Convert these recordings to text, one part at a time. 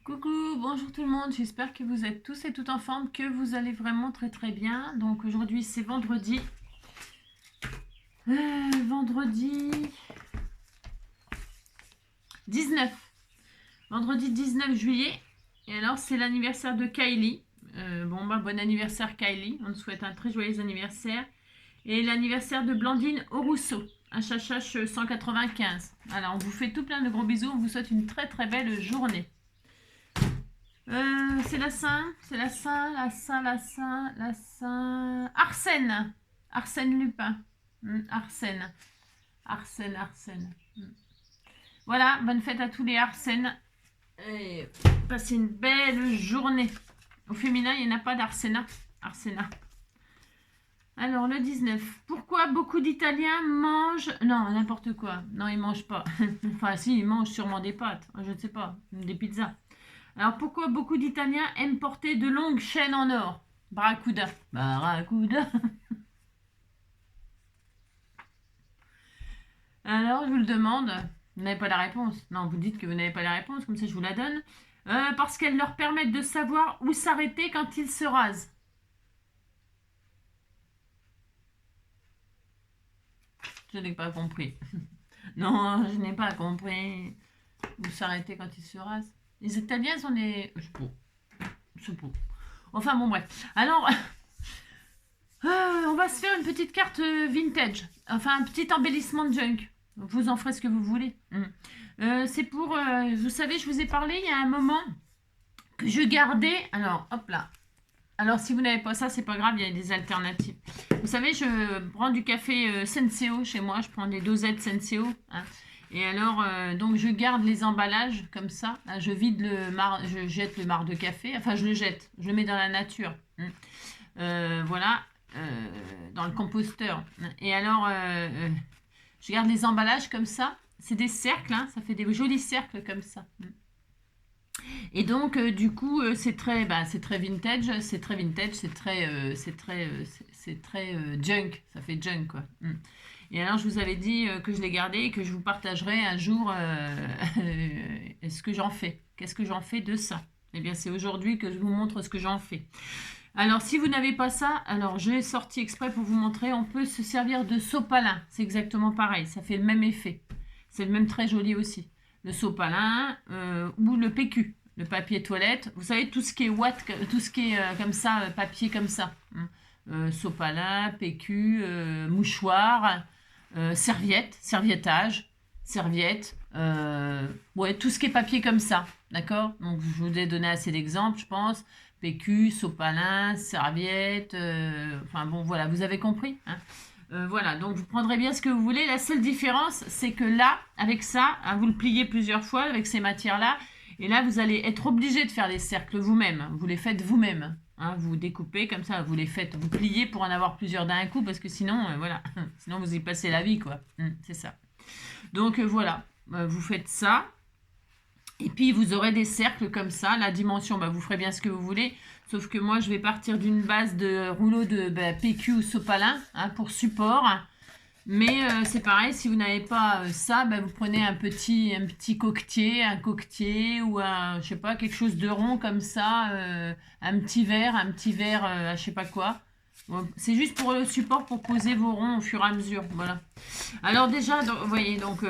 Coucou, bonjour tout le monde, j'espère que vous êtes tous et toutes en forme, que vous allez vraiment très bien. Donc aujourd'hui c'est vendredi. Vendredi 19. Vendredi 19 juillet. Et alors c'est l'anniversaire de Kylie. Bon anniversaire Kylie, on te souhaite un très joyeux anniversaire. Et l'anniversaire de Blandine Aurousseau, un chachache 195. Alors on vous fait tout plein de gros bisous, on vous souhaite une très belle journée. C'est la Saint, Arsène. Arsène Lupin. Arsène. Voilà, bonne fête à tous les Arsènes. Et passez une belle journée. Au féminin, il n'y en a pas d'Arsena. Arsena. Alors, le 19. Pourquoi beaucoup d'Italiens mangent... Non, n'importe quoi. Non, ils mangent pas. Enfin, si, ils mangent sûrement des pâtes. Je ne sais pas. Des pizzas. Alors, pourquoi beaucoup d'Italiens aiment porter de longues chaînes en or? Barracuda. Barracuda. Alors, je vous le demande. Vous n'avez pas la réponse. Non, vous dites que vous n'avez pas la réponse, comme ça je vous la donne. Parce qu'elles leur permettent de savoir où s'arrêter quand ils se rasent. Je n'ai pas compris. Non, je n'ai pas compris. Où s'arrêter quand ils se rasent. Les Italiens sont des... Je sais pas. Enfin bon, bref. Alors, on va se faire une petite carte vintage. Enfin, un petit embellissement de junk. Vous en ferez ce que vous voulez. C'est pour... vous savez, je vous ai parlé il y a un moment que je gardais... Alors, hop là. Alors, si vous n'avez pas ça, c'est pas grave, il y a des alternatives. Vous savez, je prends du café Senseo chez moi. Je prends des dosettes Senseo. Hein. Et alors, donc je garde les emballages comme ça. Là, je vide je jette le marc de café. Enfin, je le jette. Je le mets dans la nature. Voilà. Dans le composteur. Et alors, je garde les emballages comme ça. C'est des cercles. Hein, ça fait des jolis cercles comme ça. Et donc, du coup, c'est très vintage. C'est très vintage. C'est très junk. Ça fait junk, quoi. Et alors, je vous avais dit que je l'ai gardé et que je vous partagerai un jour ce que j'en fais. Qu'est-ce que j'en fais de ça? Eh bien, c'est aujourd'hui que je vous montre ce que j'en fais. Alors, si vous n'avez pas ça, alors je l'ai sorti exprès pour vous montrer. On peut se servir de sopalin. C'est exactement pareil. Ça fait le même effet. C'est le même très joli aussi. Le sopalin ou le PQ, le papier toilette. Vous savez, tout ce qui est tout ce qui est comme ça, papier comme ça. Sopalin, PQ, mouchoir... serviettage, serviette, ouais, tout ce qui est papier comme ça, d'accord? Donc, je vous ai donné assez d'exemples, je pense. PQ, sopalin, serviette, enfin bon, voilà, vous avez compris, hein? Voilà, donc vous prendrez bien ce que vous voulez. La seule différence, c'est que là, avec ça, hein, vous le pliez plusieurs fois avec ces matières-là, et là, vous allez être obligé de faire des cercles vous-même. Vous les faites vous-même. Hein, vous découpez comme ça, vous les faites, vous pliez pour en avoir plusieurs d'un coup, parce que sinon, voilà, sinon vous y passez la vie, quoi. C'est ça. Donc voilà, vous faites ça. Et puis vous aurez des cercles comme ça. La dimension, vous ferez bien ce que vous voulez. Sauf que moi, je vais partir d'une base de rouleau de PQ ou sopalin hein, pour support. Mais c'est pareil, si vous n'avez pas ça, vous prenez un petit coquetier, ou je sais pas, quelque chose de rond comme ça, un petit verre, je sais pas quoi. Bon, c'est juste pour le support, pour poser vos ronds au fur et à mesure, voilà. Alors déjà, vous voyez, donc,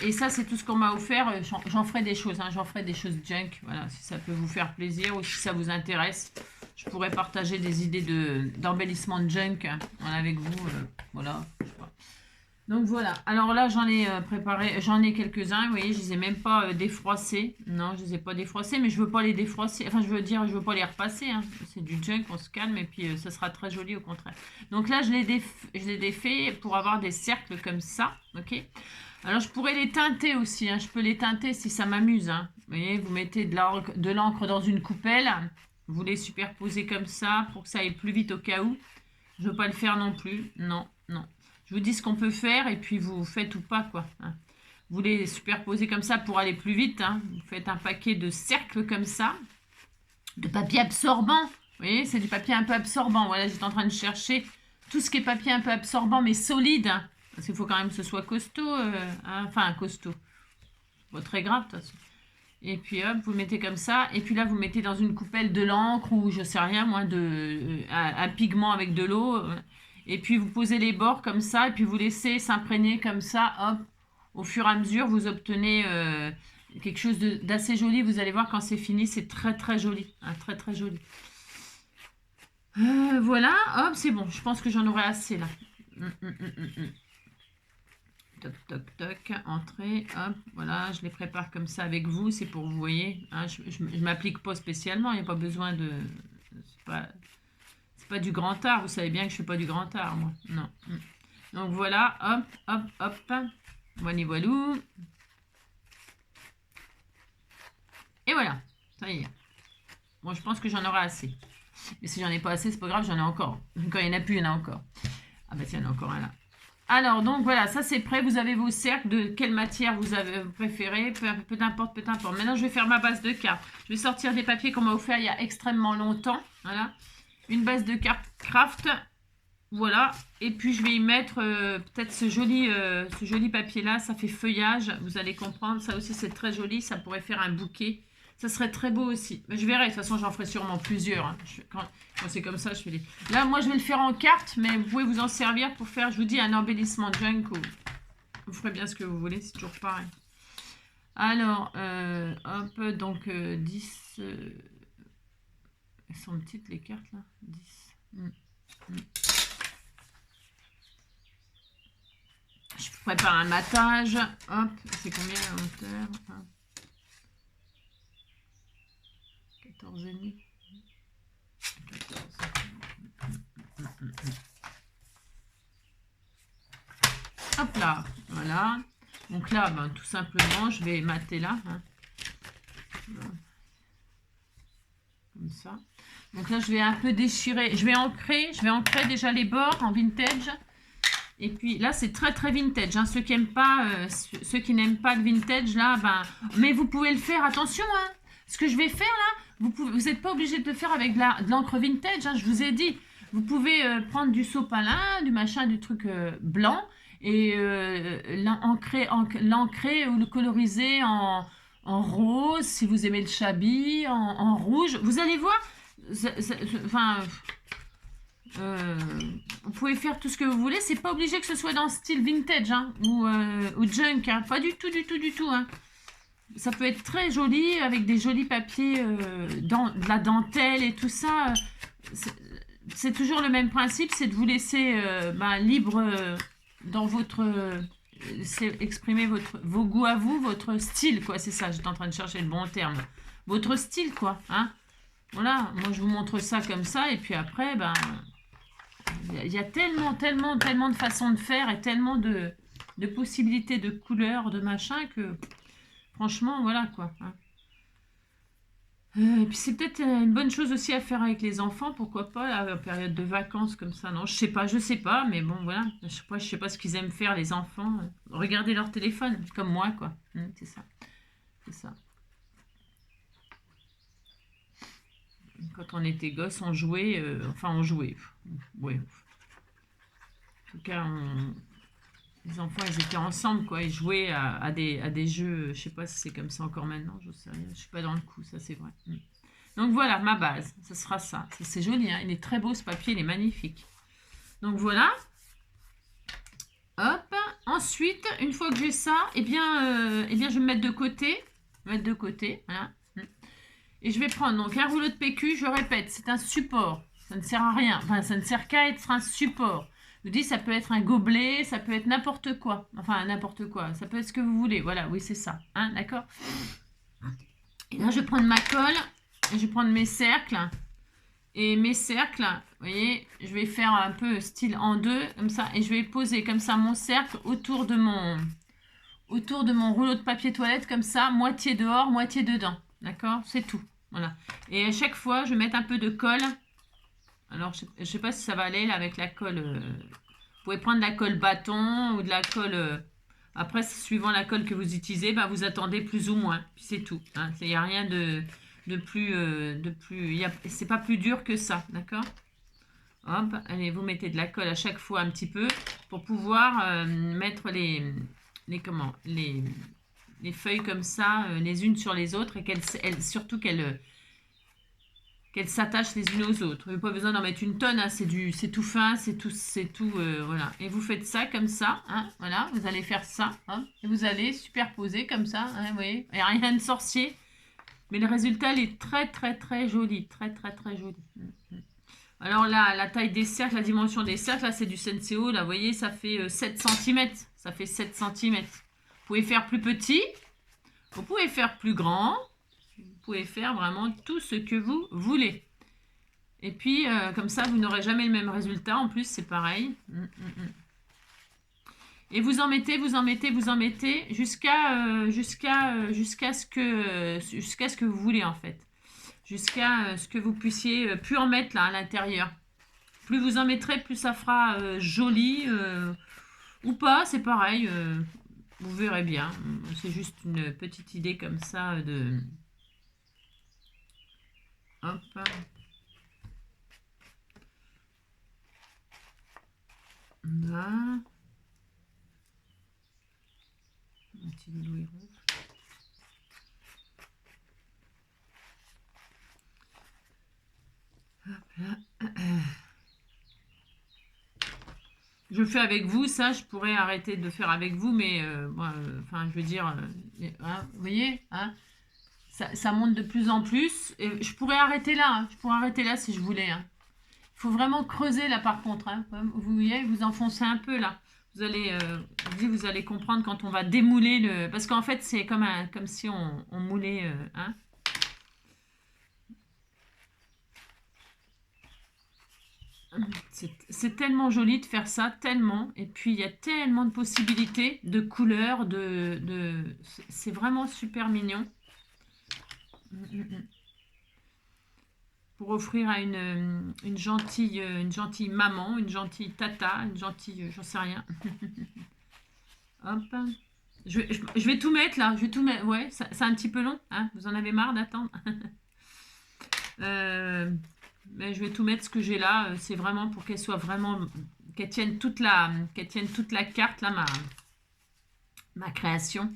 et ça c'est tout ce qu'on m'a offert, j'en ferai des choses, hein, j'en ferai des choses junk, voilà, si ça peut vous faire plaisir ou si ça vous intéresse. Je pourrais partager des idées d'embellissement de junk hein, avec vous, voilà, je sais pas. Donc voilà, alors là j'en ai préparé, j'en ai quelques-uns, vous voyez, je les ai même pas défroissés. Non, je les ai pas défroissés, mais je veux pas les défroisser, enfin je veux pas les repasser, hein. C'est du junk, on se calme et puis ça sera très joli au contraire. Donc là je les défais pour avoir des cercles comme ça, ok. Alors je pourrais les teinter aussi, hein. Je peux les teinter si ça m'amuse, hein. Vous voyez, vous mettez de l'encre dans une coupelle, vous les superposez comme ça pour que ça aille plus vite au cas où. Je veux pas le faire non plus, non. Je vous dis ce qu'on peut faire et puis vous faites ou pas, quoi. Hein. Vous les superposez comme ça pour aller plus vite. Hein. Vous faites un paquet de cercles comme ça. De papier absorbant. Vous voyez, c'est du papier un peu absorbant. Voilà, j'étais en train de chercher tout ce qui est papier un peu absorbant, mais solide. Hein. Parce qu'il faut quand même que ce soit costaud. Enfin, costaud. Pas très grave, de toute façon. Et puis hop, vous le mettez comme ça. Et puis là, vous mettez dans une coupelle de l'encre ou je sais rien, moi, un pigment avec de l'eau. Et puis vous posez les bords comme ça. Et puis vous laissez s'imprégner comme ça. Hop, au fur et à mesure, vous obtenez quelque chose d'assez joli. Vous allez voir quand c'est fini, c'est très très joli. Hein, très très joli. Voilà, hop, c'est bon. Je pense que j'en aurai assez là. Toc, toc, toc, entrée, hop, voilà, je les prépare comme ça avec vous, c'est pour vous voyez, hein, je m'applique pas spécialement, il n'y a pas besoin de, c'est pas du grand art, vous savez bien que je fais pas du grand art, moi, non. Donc voilà, hop, hop, hop, voilà, voilou. Et voilà, ça y est. Bon, je pense que j'en aurai assez. Mais si j'en ai pas assez, c'est pas grave, j'en ai encore. Quand il n'y en a plus, il y en a encore. Ah bah tiens, il y en a encore un là. Alors, donc voilà, ça c'est prêt. Vous avez vos cercles de quelle matière vous avez préféré. Peu importe, peu importe. Maintenant, je vais faire ma base de cartes. Je vais sortir des papiers qu'on m'a offert il y a extrêmement longtemps. Voilà. Une base de cartes craft. Voilà. Et puis, je vais y mettre peut-être ce joli papier-là. Ça fait feuillage. Vous allez comprendre. Ça aussi, c'est très joli. Ça pourrait faire un bouquet. Ça serait très beau aussi. Mais je verrai. De toute façon, j'en ferai sûrement plusieurs. Hein. Quand c'est comme ça, je fais les... Là, moi, je vais le faire en carte, mais vous pouvez vous en servir pour faire, je vous dis, un embellissement junk. Ou... Vous ferez bien ce que vous voulez. C'est toujours pareil. Alors, hop, donc 10... Elles sont petites, les cartes, là. 10. Je prépare un matage. Hop, c'est combien la hauteur? 14,5. 14. Hop là, voilà. Donc là, ben, tout simplement, je vais mater là. Hein. Comme ça. Donc là, je vais un peu déchirer. Je vais ancrer déjà les bords en vintage. Et puis là, c'est très très vintage. Hein. Ceux qui n'aiment pas, n'aiment pas le vintage, là, ben, mais vous pouvez le faire. Attention, hein. Ce que je vais faire là, vous n'êtes pas obligé de le faire avec de l'encre vintage. Hein, je vous ai dit, vous pouvez prendre du sopalin, du machin, du truc blanc et l'ancrer ou le coloriser en rose si vous aimez le chablis, en rouge. Vous allez voir, enfin. Vous pouvez faire tout ce que vous voulez, c'est pas obligé que ce soit dans le style vintage hein, ou junk, hein, pas du tout, du tout, du tout. Hein. Ça peut être très joli avec des jolis papiers, de la dentelle et tout ça. C'est toujours le même principe, c'est de vous laisser libre dans votre... exprimer vos goûts à vous, votre style, quoi, c'est ça, j'étais en train de chercher le bon terme. Votre style, quoi, hein. Voilà, moi je vous montre ça comme ça, et puis après, ben... Il y a tellement de façons de faire et tellement de possibilités de couleurs, de machin que franchement, voilà quoi. Hein. Et puis c'est peut-être une bonne chose aussi à faire avec les enfants, pourquoi pas, là, en période de vacances comme ça. Non, je sais pas, mais bon voilà. Je sais pas ce qu'ils aiment faire les enfants. Regarder leur téléphone, comme moi quoi. C'est ça. C'est ça. Quand on était gosse, on jouait, on jouait. Ouais. En tout cas, les enfants, ils étaient ensemble, quoi. Ils jouaient à des jeux. Je sais pas si c'est comme ça encore maintenant. Je sais rien. Je suis pas dans le coup, ça c'est vrai. Donc voilà, ma base. Ça sera ça. C'est joli, hein. Il est très beau ce papier, il est magnifique. Donc voilà. Hop. Ensuite, une fois que j'ai ça, eh bien, je vais me mettre de côté. Voilà. Et je vais prendre donc un rouleau de PQ. Je répète, c'est un support. Ça ne sert à rien. Enfin, ça ne sert qu'à être un support. Je vous dis, ça peut être un gobelet, ça peut être n'importe quoi. Enfin, n'importe quoi. Ça peut être ce que vous voulez. Voilà, oui, c'est ça. Hein, d'accord? Et là, je vais prendre ma colle. Et je vais prendre mes cercles. Et mes cercles, vous voyez, je vais faire un peu style en deux, comme ça. Et je vais poser comme ça mon cercle autour de mon rouleau de papier toilette, comme ça, moitié dehors, moitié dedans. D'accord? C'est tout. Voilà. Et à chaque fois, je vais mettre un peu de colle. Alors, je ne sais pas si ça va aller là, avec la colle. Vous pouvez prendre de la colle bâton ou de la colle... Après, suivant la colle que vous utilisez, bah, vous attendez plus ou moins. Puis c'est tout. Hein. Il n'y a rien de plus... c'est pas plus dur que ça. D'accord? Hop. Allez, vous mettez de la colle à chaque fois un petit peu pour pouvoir mettre les les feuilles comme ça, les unes sur les autres, et surtout qu'elles s'attachent les unes aux autres. Vous n'avez pas besoin d'en mettre une tonne, hein, c'est tout fin, c'est tout, voilà. Et vous faites ça comme ça, hein, voilà, vous allez faire ça, hein, et vous allez superposer comme ça, hein, vous voyez, il n'y a rien de sorcier, mais le résultat, il est très, très, très joli, très, très, très joli. Alors là, la taille des cercles, la dimension des cercles, là, c'est du Senseo, là, vous voyez, ça fait 7 cm, ça fait 7 cm. Vous pouvez faire plus petit, vous pouvez faire plus grand, vous pouvez faire vraiment tout ce que vous voulez. Et puis, comme ça, vous n'aurez jamais le même résultat. En plus, c'est pareil. Et vous en mettez, vous en mettez, vous en mettez jusqu'à ce que vous voulez, en fait. Jusqu'à ce que vous puissiez plus en mettre là à l'intérieur. Plus vous en mettrez, plus ça fera joli ou pas, c'est pareil. Vous verrez bien. C'est juste une petite idée comme ça de... Hop. Là. Un petit doudou rouge. Hop là. Je fais avec vous, ça, je pourrais arrêter de faire avec vous, mais moi, enfin, je veux dire, hein, vous voyez, hein, ça monte de plus en plus. Et je pourrais arrêter là, hein, je pourrais arrêter là si je voulais. Hein. Il faut vraiment creuser là par contre. Hein. Vous voyez, vous enfoncez un peu là. Vous allez comprendre quand on va démouler le... Parce qu'en fait, c'est comme si on moulait... hein. C'est tellement joli de faire ça, tellement. Et puis, il y a tellement de possibilités, de couleurs, c'est vraiment super mignon. Pour offrir à une gentille maman, une gentille tata, une gentille... j'en sais rien. Hop. Je vais tout mettre là. Je vais tout mettre. Ouais, c'est un petit peu long. Hein, vous en avez marre d'attendre. Mais je vais tout mettre ce que j'ai là. C'est vraiment pour qu'elle soit vraiment... qu'elle tienne toute la carte là, ma création.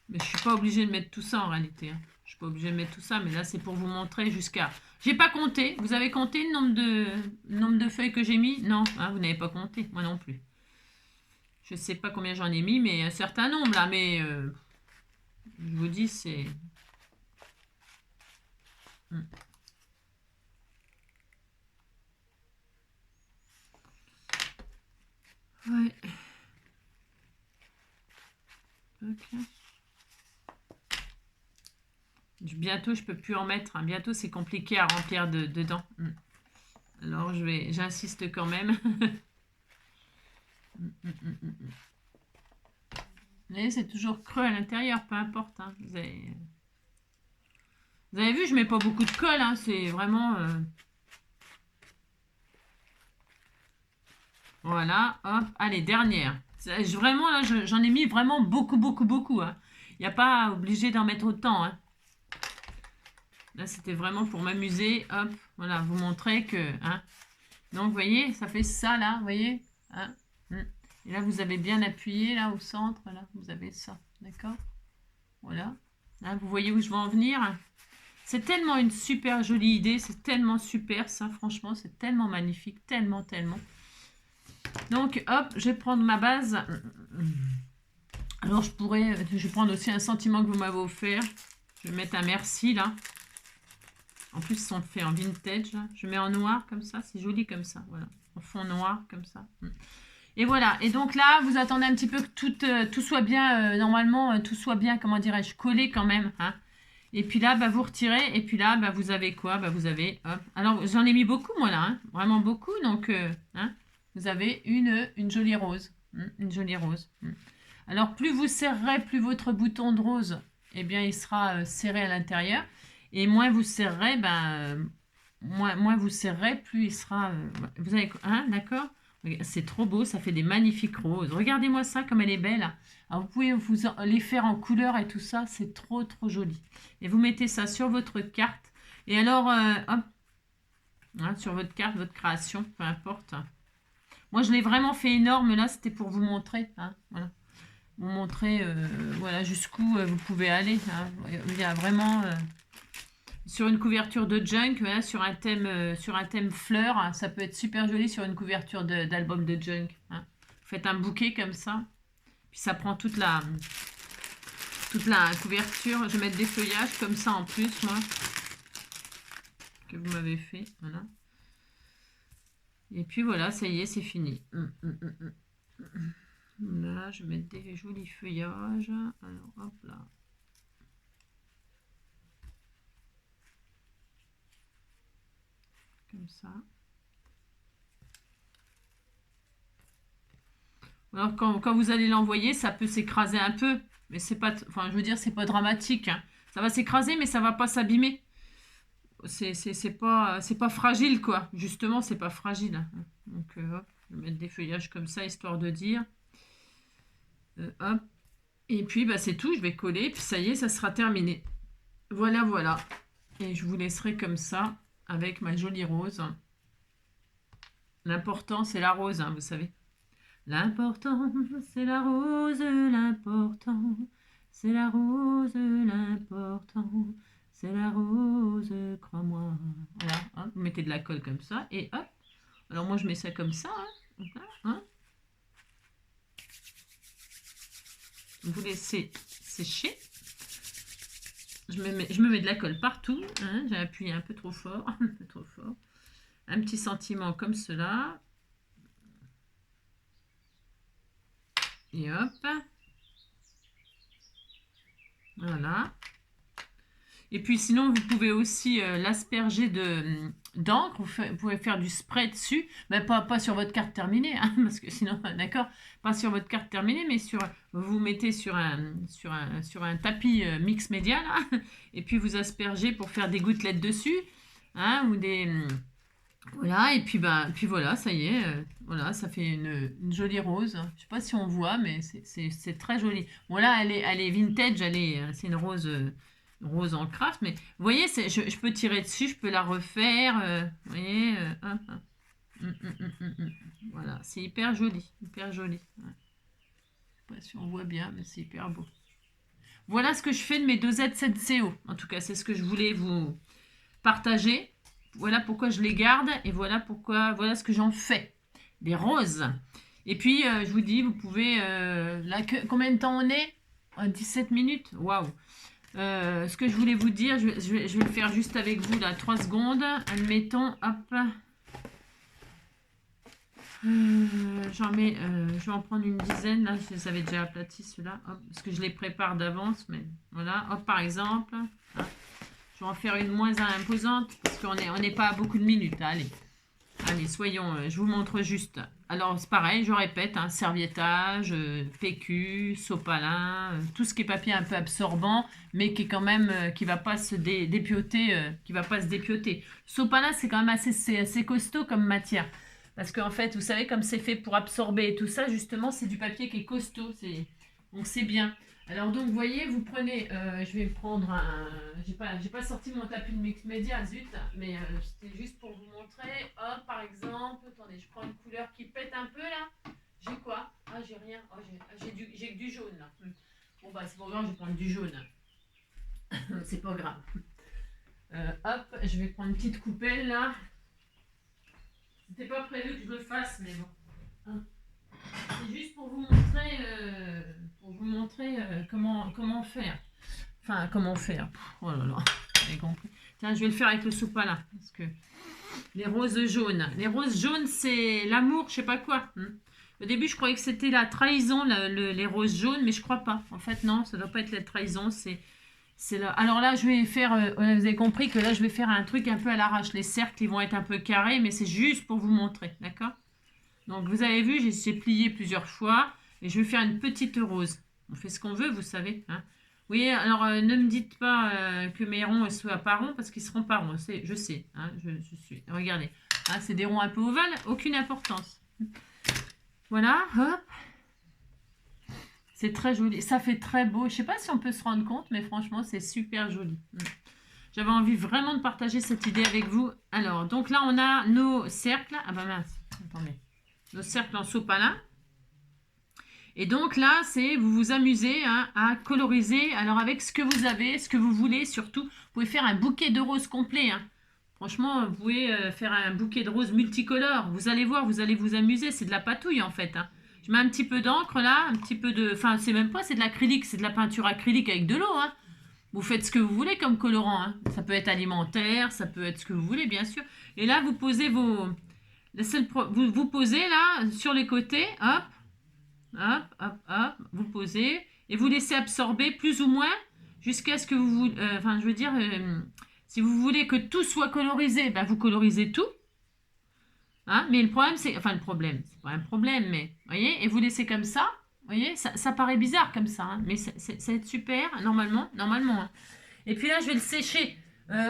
Mais je suis pas obligée de mettre tout ça en réalité. Hein. Je suis pas obligée de mettre tout ça. Mais là, c'est pour vous montrer jusqu'à... J'ai pas compté. Vous avez compté le nombre de feuilles que j'ai mis? Non, hein, vous n'avez pas compté. Moi non plus. Je sais pas combien j'en ai mis, mais un certain nombre là. Mais je vous dis, c'est... Ouais. Ok. Bientôt, je peux plus en mettre. Hein. Bientôt, c'est compliqué à remplir dedans. Alors, j'insiste quand même. Mais c'est toujours creux à l'intérieur, peu importe. Hein. Vous avez vu, je mets pas beaucoup de colle. Hein. C'est vraiment... Voilà, hop. Allez, dernière. Vraiment, là, j'en ai mis vraiment beaucoup, beaucoup, beaucoup. Hein. Il n'y a pas obligé d'en mettre autant. Hein. Là, c'était vraiment pour m'amuser. Hop, voilà, vous montrer que... Hein. Donc, vous voyez, ça fait ça, là, vous voyez hein. Et là, vous avez bien appuyé, là, au centre, là, vous avez ça, d'accord? Voilà. Là, vous voyez où je veux en venir? C'est tellement une super jolie idée, c'est tellement super, ça, franchement, c'est tellement magnifique, tellement, tellement. Donc, hop, je vais prendre ma base. Alors, je vais prendre aussi un sentiment que vous m'avez offert. Je vais mettre un merci, là. En plus, ils sont faits en vintage, là. Je mets en noir, comme ça, c'est joli comme ça, voilà. En fond noir, comme ça. Et voilà, et donc là, vous attendez un petit peu que tout soit bien, normalement, tout soit bien, comment dirais-je, collé quand même, hein. Et puis là, bah, vous retirez, et puis là, bah, vous avez quoi? Bah, vous avez, hop. Alors, j'en ai mis beaucoup, moi, là, hein. Vraiment beaucoup, donc, hein, vous avez une jolie rose, une jolie rose. Alors, plus vous serrerez, plus votre bouton de rose, eh bien, il sera serré à l'intérieur, et moins vous serrerez, ben, moins vous serrerez, plus il sera, vous avez, hein, d'accord? C'est trop beau, ça fait des magnifiques roses. Regardez-moi ça, comme elle est belle. Alors, vous pouvez les faire en couleur et tout ça, c'est trop, trop joli. Et vous mettez ça sur votre carte. Et alors, hop, hein, sur votre carte, votre création, peu importe. Moi, je l'ai vraiment fait énorme, là, c'était pour vous montrer. Hein, voilà. vous montrer voilà, jusqu'où vous pouvez aller. Hein. Il y a vraiment... sur une couverture de junk, voilà, sur un thème fleur, hein, ça peut être super joli sur une couverture d'album de junk. Hein. Vous faites un bouquet comme ça, puis ça prend toute la couverture. Je vais mettre des feuillages comme ça en plus, moi, que vous m'avez fait. Voilà. Et puis voilà, ça y est, c'est fini. Là, je vais mettre des jolis feuillages. Alors, hop là. Comme ça. Alors, quand vous allez l'envoyer, ça peut s'écraser un peu. Mais c'est pas... Enfin, je veux dire, c'est pas dramatique. Hein. Ça va s'écraser, mais ça va pas s'abîmer. C'est pas fragile, quoi. Justement, c'est pas fragile. Hein. Donc, hop, je vais mettre des feuillages comme ça, histoire de dire. Hop. Et puis, bah, c'est tout. Je vais coller. Puis, ça y est, ça sera terminé. Voilà, voilà. Et je vous laisserai comme ça, avec ma jolie rose. L'important, c'est la rose, hein, vous savez. L'important, c'est la rose. L'important, c'est la rose. L'important, c'est la rose, crois-moi. Voilà, hein, vous mettez de la colle comme ça. Et hop. Alors, moi, je mets ça comme ça. Hein, hein. Vous laissez sécher. Je me mets de la colle partout. Hein, j'ai appuyé un peu trop fort. Un peu trop fort. Un petit sentiment comme cela. Et hop. Voilà. Et puis sinon, vous pouvez aussi l'asperger d'encre. Vous pouvez faire du spray dessus. Mais pas sur votre carte terminée. Hein, parce que sinon, d'accord, pas sur votre carte terminée, mais vous mettez sur un tapis mix média. Là, et puis vous aspergez pour faire des gouttelettes dessus. Hein, ou des... Voilà, et puis voilà, ça y est, voilà, ça fait une jolie rose. Je sais pas si on voit, mais c'est très joli. Bon là, elle est vintage, c'est une rose en craft, mais vous voyez, je peux tirer dessus, je peux la refaire, vous voyez, voilà, c'est hyper joli, hyper joli. Ouais. Je sais pas si on voit bien, mais c'est hyper beau. Voilà ce que je fais de mes dosettes 7CO. En tout cas, c'est ce que je voulais vous partager. Voilà pourquoi je les garde et voilà ce que j'en fais. Des roses. Et puis, je vous dis, vous pouvez... combien de temps on est 17 minutes. Waouh. Ce que je voulais vous dire, je vais le faire juste avec vous, là, 3 secondes. Admettons, hop. Je vais en prendre une dizaine. Là, je les avais déjà aplatis, ceux-là. Parce que je les prépare d'avance. Mais voilà, hop, par exemple. Hop. Je vais en faire une moins imposante parce qu'on n'est pas à beaucoup de minutes. Allez, soyons, je vous montre juste. Alors, c'est pareil, je répète, hein, serviettage, PQ, sopalin, tout ce qui est papier un peu absorbant, mais qui est quand même, qui va pas se dépioter, Sopalin, c'est quand même assez costaud comme matière. Parce qu'en fait, vous savez, comme c'est fait pour absorber et tout ça, justement, c'est du papier qui est costaud. Donc, c'est bien. Alors donc, vous voyez, vous prenez, je vais prendre j'ai pas sorti mon tapis de mix média, zut, mais c'était juste pour vous montrer. Hop, par exemple, attendez, je prends une couleur qui pète un peu là. J'ai quoi? Ah, j'ai rien. Oh, j'ai que du jaune là. Bon bah c'est pas grave, je vais prendre du jaune. C'est pas grave. Hop, je vais prendre une petite coupelle là. C'était pas prévu que je le fasse, mais bon. Hein. C'est juste pour vous montrer, comment faire. Enfin, comment faire. Oh là là, vous avez compris. Tiens, je vais le faire avec le sopalin. Parce que les roses jaunes. Les roses jaunes, c'est l'amour, je sais pas quoi. Au début, je croyais que c'était la trahison, les roses jaunes, mais je crois pas. En fait, non, ça doit pas être la trahison, c'est là. Alors là, je vais faire, vous avez compris que là, je vais faire un truc un peu à l'arrache. Les cercles, ils vont être un peu carrés, mais c'est juste pour vous montrer, d'accord? Donc, vous avez vu, j'ai plié plusieurs fois. Et je vais faire une petite rose. On fait ce qu'on veut, vous savez. Hein. Oui, alors ne me dites pas que mes ronds ne soient pas ronds, parce qu'ils ne seront pas ronds. Je sais. Hein, je suis. Regardez. Hein, c'est des ronds un peu ovales. Aucune importance. Voilà. Hop. C'est très joli. Ça fait très beau. Je ne sais pas si on peut se rendre compte, mais franchement, c'est super joli. J'avais envie vraiment de partager cette idée avec vous. Alors, donc là, on a nos cercles. Ah bah mince. Attendez. Nos cercles en sopalin. Et donc là, c'est vous vous amusez hein, à coloriser. Alors avec ce que vous avez, ce que vous voulez, surtout, vous pouvez faire un bouquet de roses complet. Hein. Franchement, vous pouvez faire un bouquet de roses multicolores. Vous allez voir, vous allez vous amuser. C'est de la patouille en fait. Hein. Je mets un petit peu d'encre là, un petit peu de... Enfin, c'est même pas, c'est de l'acrylique, c'est de la peinture acrylique avec de l'eau. Hein. Vous faites ce que vous voulez comme colorant. Hein. Ça peut être alimentaire, ça peut être ce que vous voulez, bien sûr. Et là, vous posez vos... Vous posez là, sur les côtés, hop, hop, hop, hop, vous posez et vous laissez absorber plus ou moins jusqu'à ce que vous... Enfin, je veux dire, si vous voulez que tout soit colorisé, ben vous colorisez tout. Hein, mais le problème, c'est... Enfin, le problème, c'est pas un problème, mais... Voyez, et vous laissez comme ça. Vous voyez, ça paraît bizarre comme ça, hein, mais ça va être super, normalement. Hein. Et puis là, je vais le sécher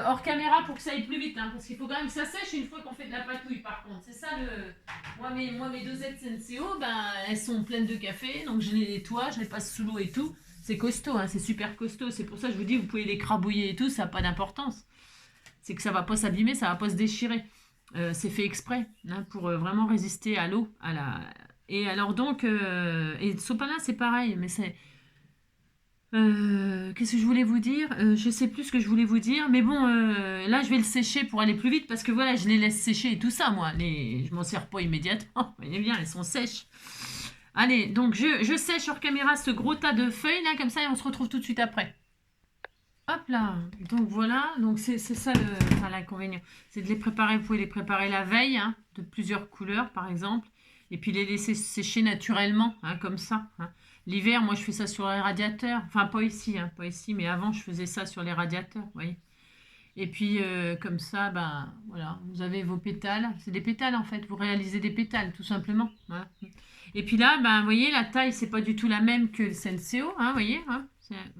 hors caméra pour que ça aille plus vite, hein, parce qu'il faut quand même que ça sèche une fois qu'on fait de la patouille, par contre. C'est ça le... Moi, mes dosettes Senseo, ben, elles sont pleines de café, donc je les nettoie, je les passe sous l'eau et tout. C'est costaud, hein, c'est super costaud. C'est pour ça que je vous dis, vous pouvez les crabouiller et tout, ça n'a pas d'importance. C'est que ça va pas s'abîmer, ça va pas se déchirer. C'est fait exprès, hein, pour vraiment résister à l'eau. Et alors donc, et le sopalin, c'est pareil, mais c'est... Qu'est-ce que je voulais vous dire je sais plus ce que je voulais vous dire, mais bon, là je vais le sécher pour aller plus vite parce que voilà, je les laisse sécher et tout ça, moi. Je m'en sers pas immédiatement. Vous voyez bien, elles sont sèches. Allez, donc je sèche sur caméra ce gros tas de feuilles là, comme ça, et on se retrouve tout de suite après. Hop là, donc voilà, donc c'est ça l'inconvénient. C'est de les préparer, vous pouvez les préparer la veille, hein, de plusieurs couleurs par exemple, et puis les laisser sécher naturellement, hein, comme ça. Hein. L'hiver, moi je fais ça sur les radiateurs, enfin pas ici, hein, pas ici, mais avant je faisais ça sur les radiateurs, vous voyez. Et puis comme ça, ben voilà, vous avez vos pétales, c'est des pétales en fait, vous réalisez des pétales tout simplement. Voilà. Et puis là, ben vous voyez, la taille c'est pas du tout la même que le Senseo, hein, vous voyez, hein,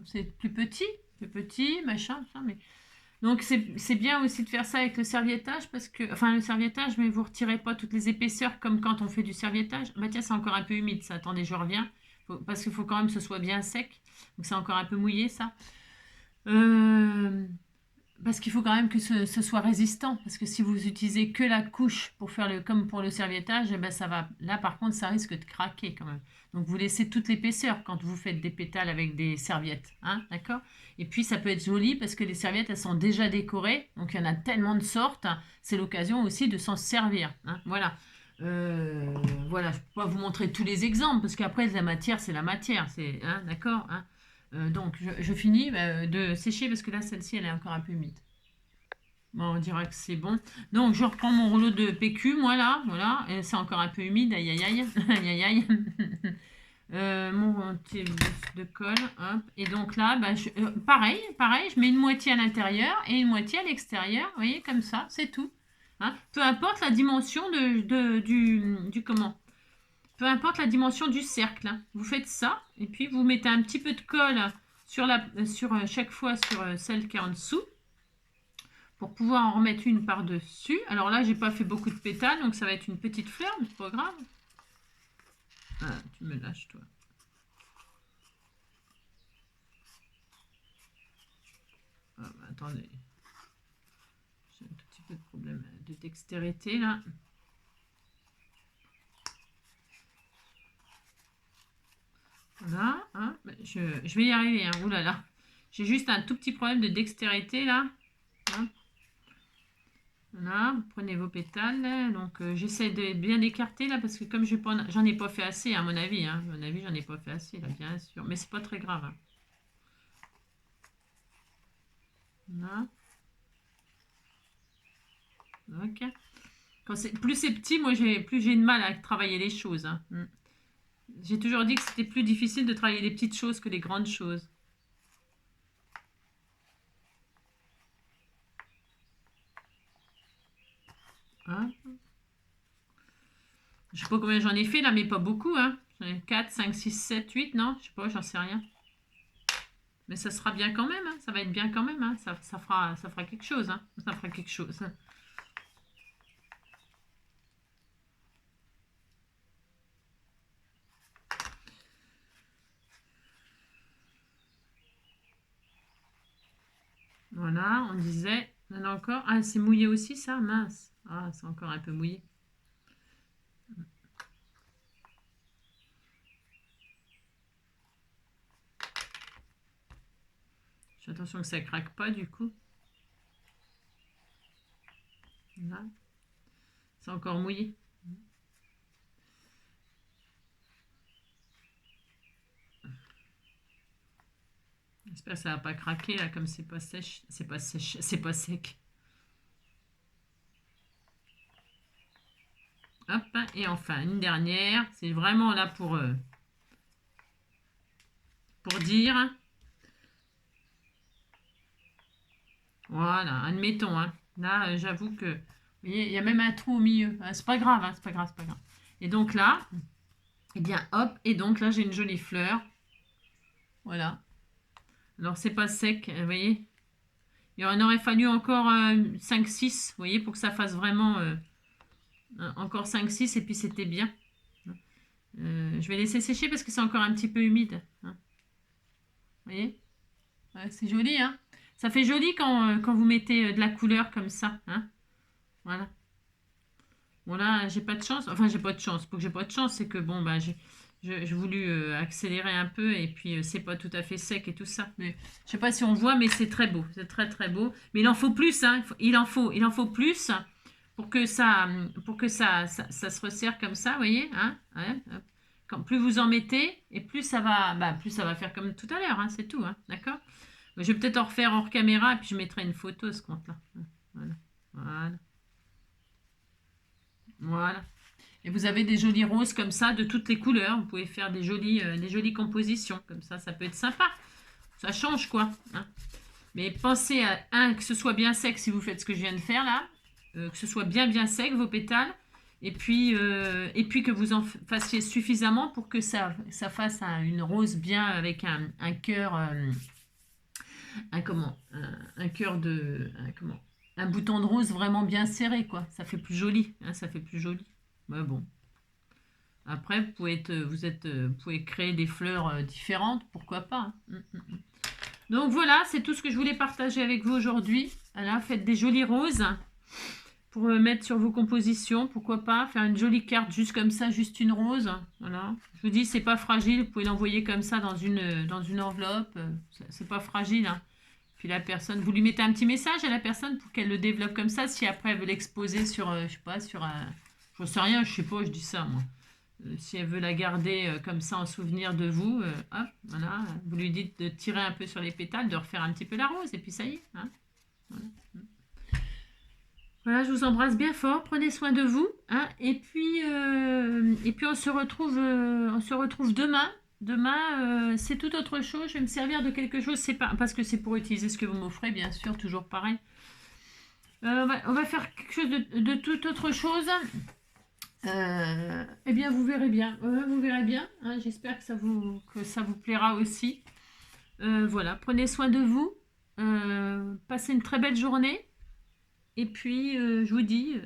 c'est plus petit, machin, ça, mais... Donc c'est bien aussi de faire ça avec le serviettage parce que, enfin le serviettage, mais vous retirez pas toutes les épaisseurs comme quand on fait du serviettage. Bah tiens, c'est encore un peu humide ça, attendez, je reviens, parce qu'il faut quand même que ce soit bien sec, donc c'est encore un peu mouillé ça. Euh, Parce qu'il faut quand même que ce soit résistant. Parce que si vous utilisez que la couche pour faire comme pour le serviettage, eh ben ça va. Là, par contre, ça risque de craquer quand même. Donc, vous laissez toute l'épaisseur quand vous faites des pétales avec des serviettes. Hein, d'accord? Et puis, ça peut être joli parce que les serviettes, elles sont déjà décorées. Donc, il y en a tellement de sortes. C'est l'occasion aussi de s'en servir. Hein, voilà. Voilà, je ne peux pas vous montrer tous les exemples parce qu'après, la matière, c'est la matière. Hein, d'accord? Hein. Donc, je finis de sécher parce que là, celle-ci, elle est encore un peu humide. Bon, on dira que c'est bon. Donc, je reprends mon rouleau de PQ, moi, là. Voilà. Et c'est encore un peu humide. Aïe, aïe, aïe. Aïe, aïe, aïe. Mon petit de colle. Hop. Et donc là, bah, pareil, je mets une moitié à l'intérieur et une moitié à l'extérieur. Vous voyez, comme ça, c'est tout. Hein. Peu importe la dimension du comment. Peu importe la dimension du cercle, hein. Vous faites ça et puis vous mettez un petit peu de colle sur chaque fois sur celle qui est en dessous pour pouvoir en remettre une par-dessus. Alors là, j'ai pas fait beaucoup de pétales, donc ça va être une petite fleur, mais c'est pas grave. Ah, tu me lâches, toi. Ah, bah, attendez. J'ai un tout petit peu de problème de dextérité, là. Voilà, hein. Je vais y arriver, hein. Ouh là là. J'ai juste un tout petit problème de dextérité, là. Hein. Voilà, vous prenez vos pétales. Donc, j'essaie de bien écarter là parce que comme j'en ai pas fait assez, à mon avis. Hein, à mon avis, j'en ai pas fait assez là, bien sûr. Mais c'est pas très grave. Hein. Voilà. Ok. Plus c'est petit, moi, plus j'ai de mal à travailler les choses. Hein. J'ai toujours dit que c'était plus difficile de travailler les petites choses que les grandes choses. Hein. Je sais pas combien j'en ai fait là, mais pas beaucoup. Hein. 4, 5, 6, 7, 8, non? Je sais pas, j'en sais rien. Mais ça sera bien quand même. Hein. Ça va être bien quand même. Hein. Ça fera quelque chose. Hein. Ça fera quelque chose. Voilà, on disait. Il y en a encore. Ah, c'est mouillé aussi, ça? Mince. Ah, c'est encore un peu mouillé. Attention que ça craque pas du coup. Là. C'est encore mouillé. J'espère que ça va pas craquer là, comme c'est pas sèche. C'est pas sèche, c'est pas sec. Hop, et enfin une dernière. C'est vraiment là pour dire. Voilà, admettons. Hein. Là, j'avoue que... Vous voyez, il y a même un trou au milieu. C'est pas grave, hein, c'est pas grave, c'est pas grave. Et donc là, eh bien, hop, et donc là, j'ai une jolie fleur. Voilà. Alors, c'est pas sec, vous voyez. Il en aurait fallu encore 5-6, vous voyez, pour que ça fasse vraiment encore 5-6, et puis c'était bien. Je vais laisser sécher parce que c'est encore un petit peu humide. Hein. Vous voyez, ouais, c'est joli, hein. Ça fait joli quand vous mettez de la couleur comme ça. Hein. Voilà. Bon là, j'ai pas de chance. Enfin, j'ai pas de chance. Pour que j'ai pas de chance, c'est que bon, bah, j'ai voulu accélérer un peu et puis c'est pas tout à fait sec et tout ça. Mais je sais pas si on voit, mais c'est très beau. C'est très très beau. Mais il en faut plus, hein. Il en faut plus pour que ça se resserre comme ça, vous voyez, hein. Ouais, quand plus vous en mettez et plus ça va faire comme tout à l'heure, hein, c'est tout, hein, d'accord. Je vais peut-être en refaire hors caméra et puis je mettrai une photo à ce compte-là. Voilà, voilà. Voilà. Et vous avez des jolis roses comme ça, de toutes les couleurs. Vous pouvez faire des jolies compositions. Comme ça peut être sympa. Ça change, quoi. Hein. Mais pensez à, que ce soit bien sec si vous faites ce que je viens de faire, là. Que ce soit bien sec, vos pétales. Et puis que vous en fassiez suffisamment pour que ça fasse une rose bien avec un cœur... un cœur de... un bouton de rose vraiment bien serré, quoi. Ça fait plus joli. Hein, ça fait plus joli. Mais bon. Après, vous pouvez créer des fleurs différentes, pourquoi pas. Hein. Donc voilà, c'est tout ce que je voulais partager avec vous aujourd'hui. Voilà, faites des jolies roses pour mettre sur vos compositions, pourquoi pas. Faire une jolie carte juste comme ça, juste une rose. Voilà. Je vous dis, c'est pas fragile, vous pouvez l'envoyer comme ça dans une enveloppe. C'est pas fragile. Hein. Puis la personne, vous lui mettez un petit message à la personne pour qu'elle le développe comme ça. Si après elle veut l'exposer sur, je sais pas, sur un... Je sais rien, je sais pas, je dis ça moi. Si elle veut la garder comme ça en souvenir de vous, hop, voilà. Vous lui dites de tirer un peu sur les pétales, de refaire un petit peu la rose, et puis ça y est. Hein, voilà. Voilà, je vous embrasse bien fort, prenez soin de vous. Hein, et puis on se retrouve demain. Demain, c'est tout autre chose. Je vais me servir de quelque chose, c'est pas parce que c'est pour utiliser ce que vous m'offrez, bien sûr, toujours pareil. On va faire quelque chose de tout autre chose. Eh bien, vous verrez bien. Vous verrez bien. Hein, j'espère que ça vous plaira aussi. Voilà, prenez soin de vous. Passez une très belle journée. Et puis, je vous dis,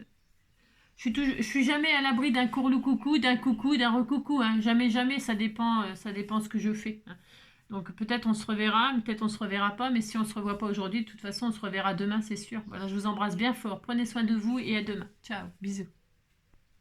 je suis jamais à l'abri d'un courlou-coucou, d'un coucou, d'un recoucou. Hein. Jamais, jamais. Ça dépend ce que je fais. Hein. Donc, peut-être on se reverra, peut-être on se reverra pas. Mais si on se revoit pas aujourd'hui, de toute façon, on se reverra demain, c'est sûr. Voilà, je vous embrasse bien fort. Prenez soin de vous et à demain. Ciao, bisous.